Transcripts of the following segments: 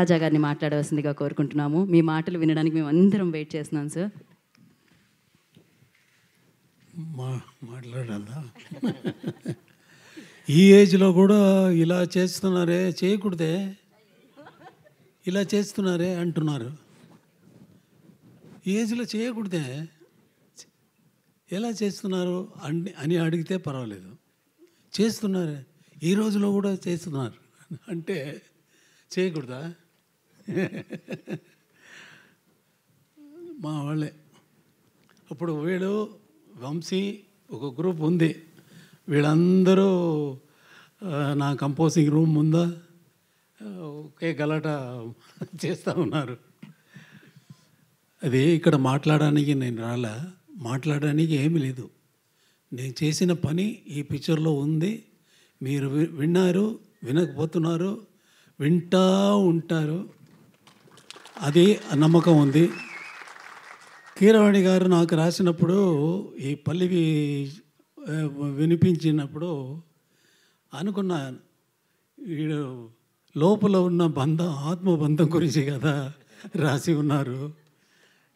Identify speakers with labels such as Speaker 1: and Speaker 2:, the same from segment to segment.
Speaker 1: ఇళయరాజా గారిని మాట్లాడవలసిందిగా కోరుకుంటున్నాము. మీ మాటలు వినడానికి మేము అందరం వెయిట్ చేస్తున్నాం సార్.
Speaker 2: మాట్లాడాలా? ఈ ఏజ్లో కూడా ఇలా చేస్తున్నారే, చేయకూడదే, ఇలా చేస్తున్నారే అంటున్నారు. ఈ ఏజ్లో చేయకూడదే, ఎలా చేస్తున్నారు అని అడిగితే పర్వాలేదు. చేస్తున్నారే, ఈ రోజులో కూడా చేస్తున్నారు అంటే చేయకూడదా? మా వాళ్ళే అప్పుడు వీడు వంశీ ఒక గ్రూప్ ఉంది, వీళ్ళందరూ నా కంపోజింగ్ రూమ్ ముందా ఒకే గలాట చేస్తూ ఉన్నారు. అది ఇక్కడ మాట్లాడడానికి నేను రాలా, మాట్లాడడానికి ఏమీ లేదు. నేను చేసిన పని ఈ పిక్చర్లో ఉంది. మీరు విన్నారు, వినకపోతున్నారు, వింటూ ఉంటారు, అది నమ్మకం ఉంది. కీరవాణి గారు నాకు రాసినప్పుడు ఈ పల్లవి వినిపించినప్పుడు అనుకున్నాను, వీడు లోపల ఉన్న బంధం, ఆత్మబంధం గురించి కదా రాసి ఉన్నారు.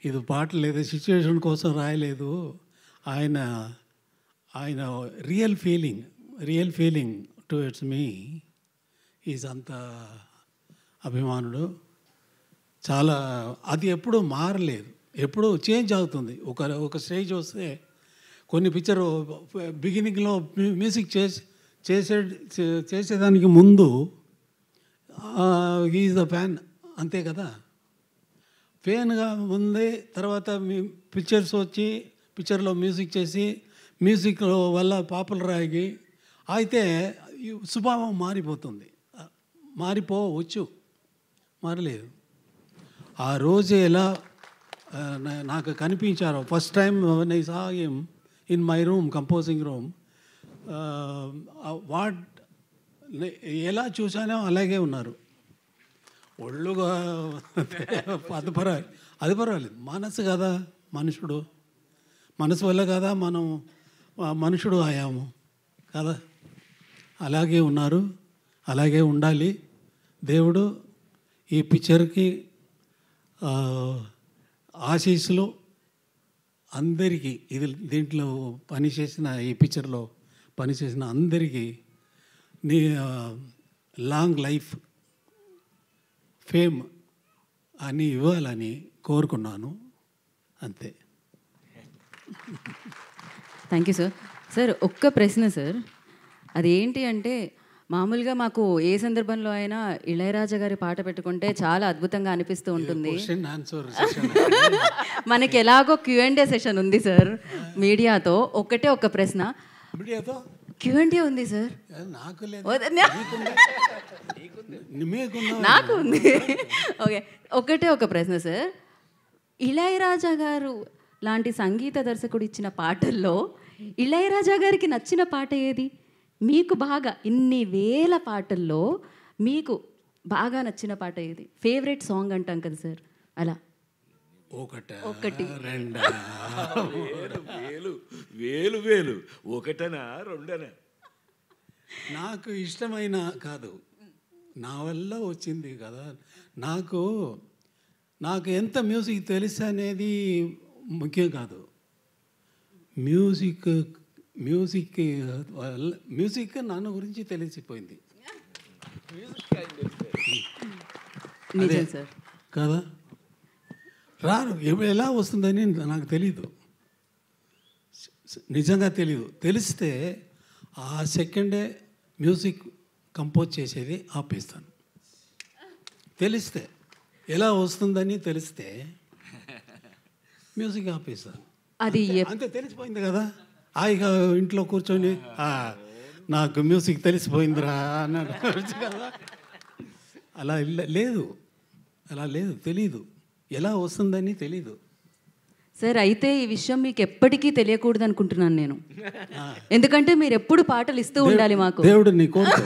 Speaker 2: ఇది పాట లేదు, సిచ్యువేషన్ కోసం రాయలేదు. ఆయన ఆయన real feeling towards me is అంత అభిమానుడు. చాలా అది ఎప్పుడూ మారలేదు, ఎప్పుడూ చేంజ్ అవుతుంది. ఒక స్టేజ్ వస్తే కొన్ని పిక్చర్ బిగినింగ్లో మ్యూజిక్ చేసేదానికి ముందు ఈజ్ ద ఫ్యాన్, అంతే కదా. ఫ్యాన్గా ఉంది, తర్వాత పిక్చర్స్ వచ్చి పిక్చర్లో మ్యూజిక్ చేసి మ్యూజిక్ వల్ల పాపులర్ అయ్యి అయితే స్వభావం మారిపోతుంది. మారిపోవచ్చు, మారలేదు. ఆ రోజు ఎలా నాకు కనిపించారో first time I saw him in my room, composing room, ఎలా చూసానో అలాగే ఉన్నారు. ఒళ్ళుగా అది పర్వాలేదు. మనసు కదా, మనసు వల్ల కదా మనం మనుషుడు అయ్యాము కదా. అలాగే ఉన్నారు, అలాగే ఉండాలి. దేవుడు ఈ పిక్చర్కి ఆశీస్సులు అందరికీ, దీంట్లో పనిచేసిన, ఈ పిక్చర్లో పనిచేసిన అందరికీ నీ లాంగ్ లైఫ్, ఫేమ్ అని ఇవ్వాలని కోరుకున్నాను, అంతే.
Speaker 1: Thank you sir. సార్ ఒక్క ప్రశ్న సార్, అదేంటి అంటే మామూలుగా మాకు ఏ సందర్భంలో అయినా ఇళయరాజా గారి పాట పెట్టుకుంటే చాలా అద్భుతంగా అనిపిస్తూ ఉంటుంది. మనకి ఎలాగో Q&A సెషన్ ఉంది సార్ మీడియాతో. ఒకటే ఒక ప్రశ్న, Q&A ఉంది సార్, నాకు ఉంది. ఓకే, ఒకటే ఒక ప్రశ్న సార్, ఇళయరాజా గారు లాంటి సంగీత దర్శకుడు ఇచ్చిన పాటల్లో ఇళయరాజా గారికి నచ్చిన పాట ఏది? మీకు బాగా, ఇన్ని వేల పాటల్లో మీకు బాగా నచ్చిన పాట ఏది? ఫేవరెట్ సాంగ్ అంటాం కదా సార్, అలా ఒకటి
Speaker 3: రెండా వేలు వేలు ఒకటనా రెండనా?
Speaker 2: నాకు ఇష్టమైన కాదు, నా వల్ల వచ్చింది కదా. నాకు ఎంత మ్యూజిక్ తెలుసు అనేది ముఖ్యం కాదు. మ్యూజిక్ నన్ను గురించి తెలిసిపోయింది కదా. ఎలా వస్తుందని నాకు తెలీదు, నిజంగా తెలీదు. తెలిస్తే ఆ సెకండే మ్యూజిక్ కంపోజ్ చేసేది ఆపేస్తాను. తెలిస్తే, ఎలా వస్తుందని తెలిస్తే మ్యూజిక్ ఆపేస్తాను.
Speaker 1: అది
Speaker 2: అంతే, తెలిసిపోయింది కదా. హాయిగా ఇంట్లో కూర్చొని నాకు మ్యూజిక్ తెలిసిపోయిందిరా అన్నాడు కదా. అలా లేదు, తెలీదు, ఎలా వస్తుందని తెలీదు
Speaker 1: సార్. అయితే ఈ విషయం మీకు ఎప్పటికీ తెలియకూడదు అనుకుంటున్నాను నేను, ఎందుకంటే మీరు ఎప్పుడు పాటలు ఇస్తూ ఉండాలి మాకు.
Speaker 2: దేవుడు నీ కోరుకో.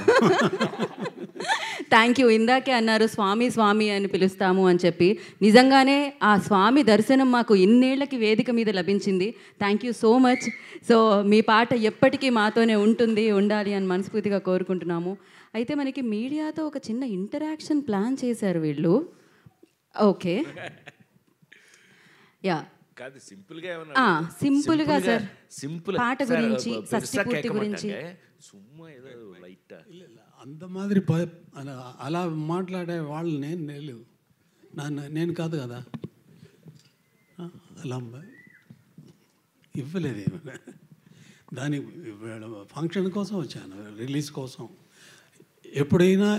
Speaker 1: Thank you. ఇందాకే అన్నారు స్వామి స్వామి అని పిలుస్తాము అని చెప్పి. నిజంగానే ఆ స్వామి దర్శనం మాకు ఇన్నేళ్లకి వేదిక మీద లభించింది. Thank you so much. So మీ పాట ఎప్పటికీ మాతోనే ఉండాలి అని మనస్ఫూర్తిగా కోరుకుంటున్నాము. అయితే మనకి మీడియాతో ఒక చిన్న ఇంటరాక్షన్ ప్లాన్ చేశారు వీళ్ళు. ఓకే, యా,
Speaker 3: కాదు సింపుల్గా ఏమన్నా
Speaker 1: సింపుల్గా సార్,
Speaker 3: సింపుల్
Speaker 1: పాట గురించి, షష్ఠి పూర్తి గురించి.
Speaker 3: సుమ్మా ఏదో లైట్
Speaker 2: అంత మాదిరి అలా మాట్లాడే వాళ్ళు నేను కాదు కదా, అలా ఇవ్వలేదు. దాని ఫంక్షన్ కోసం వచ్చాను, రిలీజ్ కోసం. ఎప్పుడైనా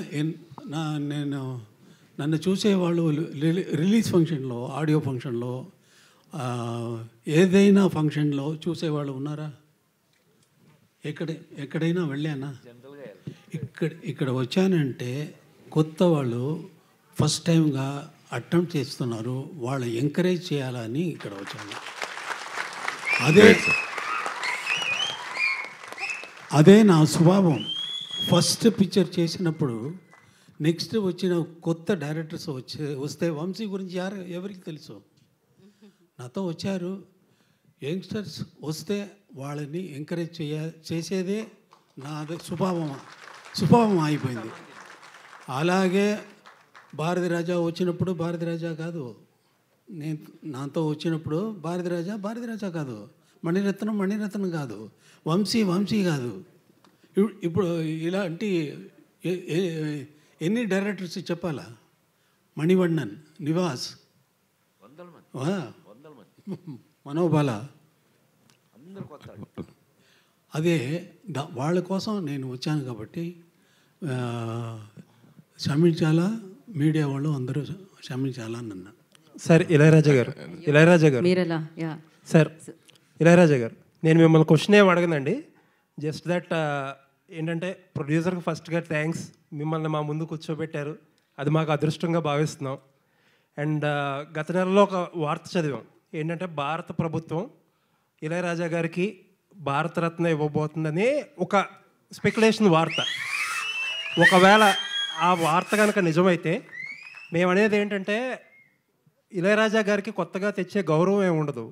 Speaker 2: నన్ను చూసేవాళ్ళు రిలీజ్ ఫంక్షన్లో, ఆడియో ఫంక్షన్లో, ఏదైనా ఫంక్షన్లో చూసేవాళ్ళు ఉన్నారా? ఎక్కడైనా వెళ్ళానా? ఇక్కడ వచ్చానంటే కొత్త వాళ్ళు ఫస్ట్ టైంగా అటెంప్ట్ చేస్తున్నారు, వాళ్ళు ఎంకరేజ్ చేయాలని ఇక్కడ వచ్చాను. అదే నా స్వభావం. ఫస్ట్ పిక్చర్ చేసినప్పుడు నెక్స్ట్ వచ్చిన కొత్త డైరెక్టర్స్ వస్తే వంశీ గురించి ఎవరికి తెలుసు? నాతో వచ్చారు యంగ్స్టర్స్, వస్తే వాళ్ళని ఎంకరేజ్ చేసేదే నాది స్వభావం అయిపోయింది. అలాగే భారతి రాజా వచ్చినప్పుడు భారతి రాజా కాదు, నాతో వచ్చినప్పుడు భారతి రాజా కాదు, మణిరత్నం కాదు, వంశీ కాదు. ఇప్పుడు ఇలాంటి ఎన్ని డైరెక్టర్స్ చెప్పాలా? మణివണ്ണన్, నివాస్, మనోబాల, అదే వాళ్ళ కోసం నేను వచ్చాను. కాబట్టి క్షమించాలా, మీడియా వాళ్ళు అందరూ క్షమించాలా అని అన్నా.
Speaker 4: సార్ ఇళయరాజా గారు సార్, ఇళయరాజా గారు, నేను మిమ్మల్ని క్వశ్చన్ ఏమి అడగనండి. జస్ట్ దట్ ఏంటంటే ప్రొడ్యూసర్కి ఫస్ట్గా థ్యాంక్స్. మిమ్మల్ని మా ముందు కూర్చోబెట్టారు, అది మాకు అదృష్టంగా భావిస్తున్నాం. అండ్ గత నెలలో ఒక వార్త చదివాం, ఏంటంటే భారత ప్రభుత్వం ఇళయరాజా గారికి భారతరత్న ఇవ్వబోతుందని ఒక స్పెక్యులేషన్ వార్త. ఒకవేళ ఆ వార్త కనుక నిజమైతే మేము అనేది ఏంటంటే ఇళయరాజా గారికి కొత్తగా తెచ్చే గౌరవం ఏమి ఉండదు.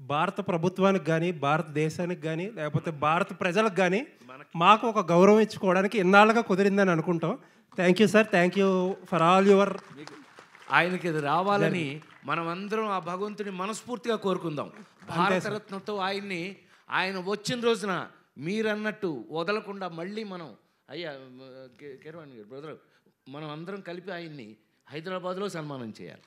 Speaker 4: భారత ప్రభుత్వానికి కానీ, భారతదేశానికి కానీ, లేకపోతే భారత ప్రజలకు కానీ మాకు ఒక గౌరవం ఇచ్చుకోవడానికి ఇన్నాళ్ళుగా కుదిరిందని అనుకుంటాం. Thank you sir, thank you for all your.
Speaker 3: ఆయనకి ఇది రావాలని మనం అందరం ఆ భగవంతుని మనస్ఫూర్తిగా కోరుకుందాం. భారతరత్నతో ఆయన వచ్చిన రోజున మీరన్నట్టు వదలకుండా మళ్ళీ మనం కేరవాణి గారు బ్రదర్, మనం అందరం కలిపి ఆయన్ని హైదరాబాద్లో సన్మానం చేయాలి.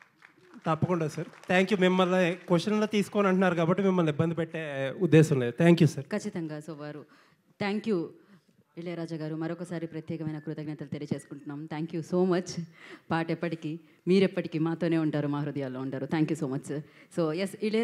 Speaker 4: తప్పకుండా సార్, థ్యాంక్ యూ. మిమ్మల్ని క్వశ్చన్లో తీసుకొని అంటున్నారు కాబట్టి మిమ్మల్ని ఇబ్బంది పెట్టే ఉద్దేశం లేదు. Thank you sir.
Speaker 1: ఖచ్చితంగా. సో వారు థ్యాంక్ యూ ఇళయరాజా గారు, మరొకసారి ప్రత్యేకమైన కృతజ్ఞతలు తెలియజేసుకుంటున్నాం. Thank you so much. పాట ఎప్పటికీ మీరెప్పటికీ మాతోనే ఉంటారు, మా హృదయాల్లో ఉంటారు. Thank you so much. So yes, Ilaiyaraaja